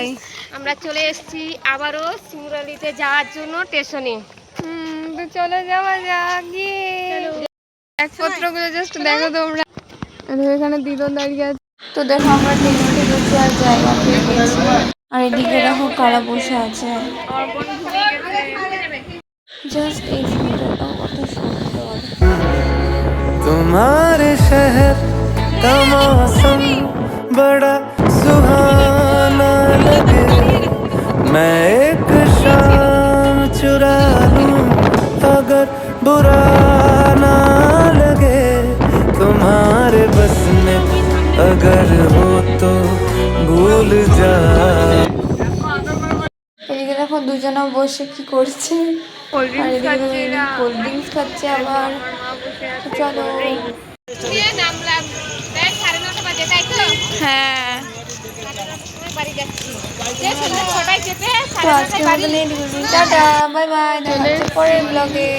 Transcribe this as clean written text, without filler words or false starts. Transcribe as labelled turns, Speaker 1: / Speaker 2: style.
Speaker 1: By.
Speaker 2: আমরা চলে এসেছি আবারও শিমুরালিতে যাওয়ার জন্য স্টেশনে।
Speaker 1: তো চলে যাওয়া যাক। ব্যাগপত্রগুলো জাস্ট দেখো তোমরা। এখানে দিদন দাঁড়িয়ে আছে। তো দেখো আমরা ট্রেনে উঠে গেছি আর জায়গা পেয়ে গেছি। আর এদিকে দেখো কারা বসে আছে। জাস্ট এই সুন্দরটা কত সুন্দর।
Speaker 3: तुम्हारे शहर का मौसम बड़ा सुहाना लगे, मैं एक शाम चुरा लूं अगर बुरा ना लगे, तुम्हारे बस में अगर हो तो भूल जा।
Speaker 1: এদিকে দেখো দুজনা বসে কি করছে, আর এদিকে কোল্ড ড্রিঙ্কস খাচ্ছে আবার। চলো। হ্যাঁ, তো আজকের মতন টাটা, বাই বাই, দেখা হচ্ছে পরের ব্লগে।